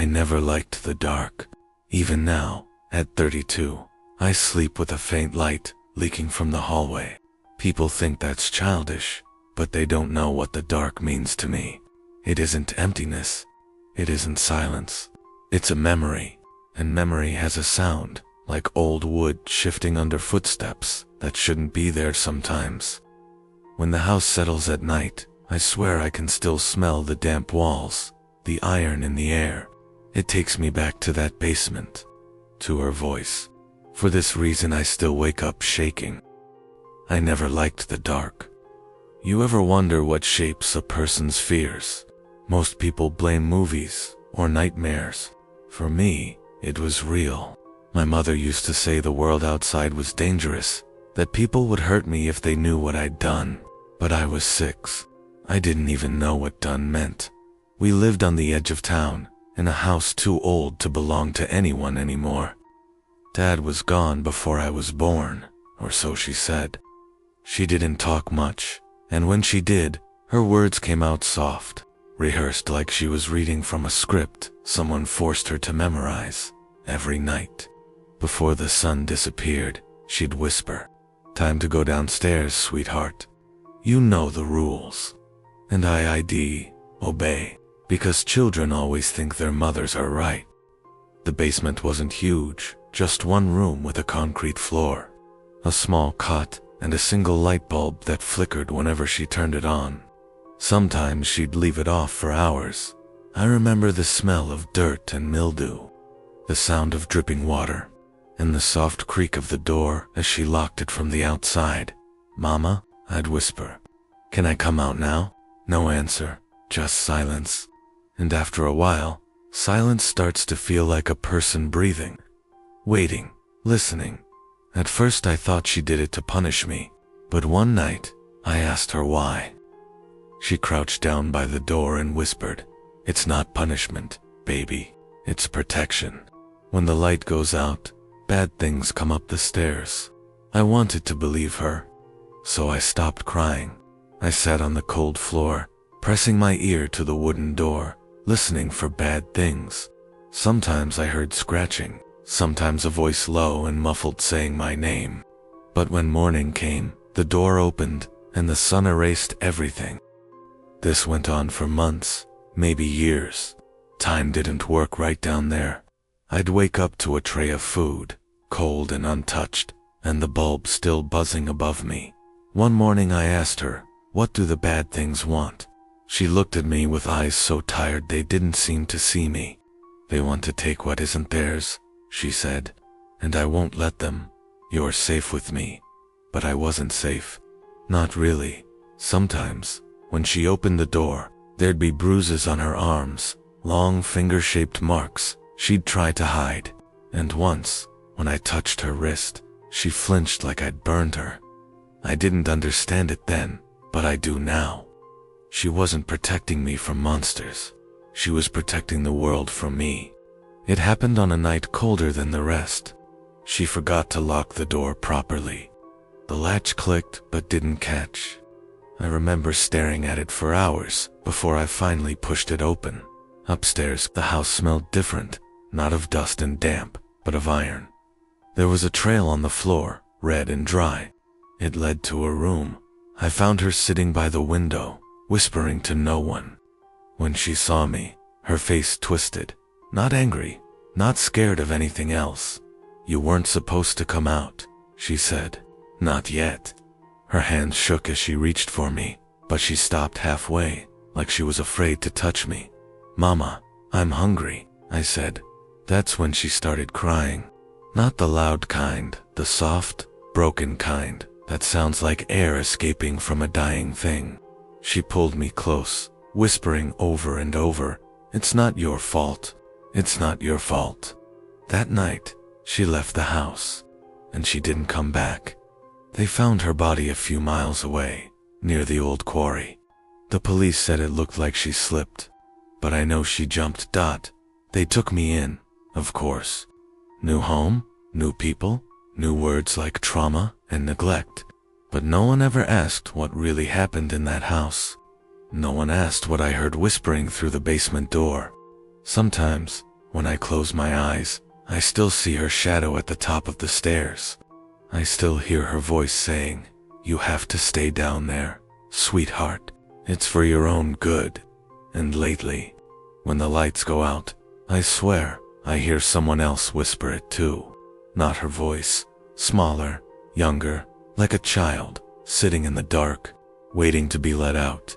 I never liked the dark. Even now, at 32, I sleep with a faint light leaking from the hallway. People think that's childish, but they don't know what the dark means to me. It isn't emptiness. It isn't silence. It's a memory, and memory has a sound, like old wood shifting under footsteps that shouldn't be there sometimes. When the house settles at night, I swear I can still smell the damp walls, the iron in the air. It takes me back to that basement, to her voice. For this reason I still wake up shaking. I never liked the dark. You ever wonder what shapes a person's fears? Most people blame movies or nightmares. For me, it was real. My mother used to say the world outside was dangerous, that people would hurt me if they knew what I'd done. But I was 6. I didn't even know what done meant. We lived on the edge of town, in a house too old to belong to anyone anymore. Dad was gone before I was born, or so she said. She didn't talk much, and when she did, her words came out soft, rehearsed like she was reading from a script someone forced her to memorize. Every night, before the sun disappeared, she'd whisper, "Time to go downstairs, sweetheart. You know the rules." And I obey, because children always think their mothers are right. The basement wasn't huge, just one room with a concrete floor, a small cot, and a single light bulb that flickered whenever she turned it on. Sometimes she'd leave it off for hours. I remember the smell of dirt and mildew, the sound of dripping water, and the soft creak of the door as she locked it from the outside. "Mama," I'd whisper, "can I come out now?" No answer, just silence. And after a while, silence starts to feel like a person breathing, waiting, listening. At first I thought she did it to punish me, but one night, I asked her why. She crouched down by the door and whispered, "It's not punishment, baby. It's protection. When the light goes out, bad things come up the stairs." I wanted to believe her, so I stopped crying. I sat on the cold floor, pressing my ear to the wooden door, listening for bad things. Sometimes I heard scratching, sometimes a voice low and muffled saying my name. But when morning came, the door opened, and the sun erased everything. This went on for months, maybe years. Time didn't work right down there. I'd wake up to a tray of food, cold and untouched, and the bulb still buzzing above me. One morning I asked her, "What do the bad things want?" She looked at me with eyes so tired they didn't seem to see me. "They want to take what isn't theirs," she said, "and I won't let them. You're safe with me." But I wasn't safe. Not really. Sometimes, when she opened the door, there'd be bruises on her arms, long finger-shaped marks she'd try to hide. And once, when I touched her wrist, she flinched like I'd burned her. I didn't understand it then, but I do now. She wasn't protecting me from monsters. She was protecting the world from me. It happened on a night colder than the rest. She forgot to lock the door properly. The latch clicked but didn't catch. I remember staring at it for hours before I finally pushed it open. Upstairs, the house smelled different, not of dust and damp, but of iron. There was a trail on the floor, red and dry. It led to a room. I found her sitting by the window, whispering to no one. When she saw me, her face twisted. Not angry, not scared of anything else. "You weren't supposed to come out," she said. "Not yet." Her hands shook as she reached for me, but she stopped halfway, like she was afraid to touch me. "Mama, I'm hungry," I said. That's when she started crying. Not the loud kind, the soft, broken kind that sounds like air escaping from a dying thing. She pulled me close, whispering over and over, "It's not your fault. It's not your fault." That night, she left the house, and she didn't come back. They found her body a few miles away, near the old quarry. The police said it looked like she slipped, but I know she jumped. They took me in, of course. New home, new people, new words like trauma and neglect. But no one ever asked what really happened in that house. No one asked what I heard whispering through the basement door. Sometimes, When I close my eyes, I still see her shadow at the top of the stairs. I still hear her voice saying, "You have to stay down there, sweetheart. It's for your own good." And lately, when the lights go out, I swear I hear someone else whisper it too. Not her voice, smaller, younger, like a child, sitting in the dark, waiting to be let out.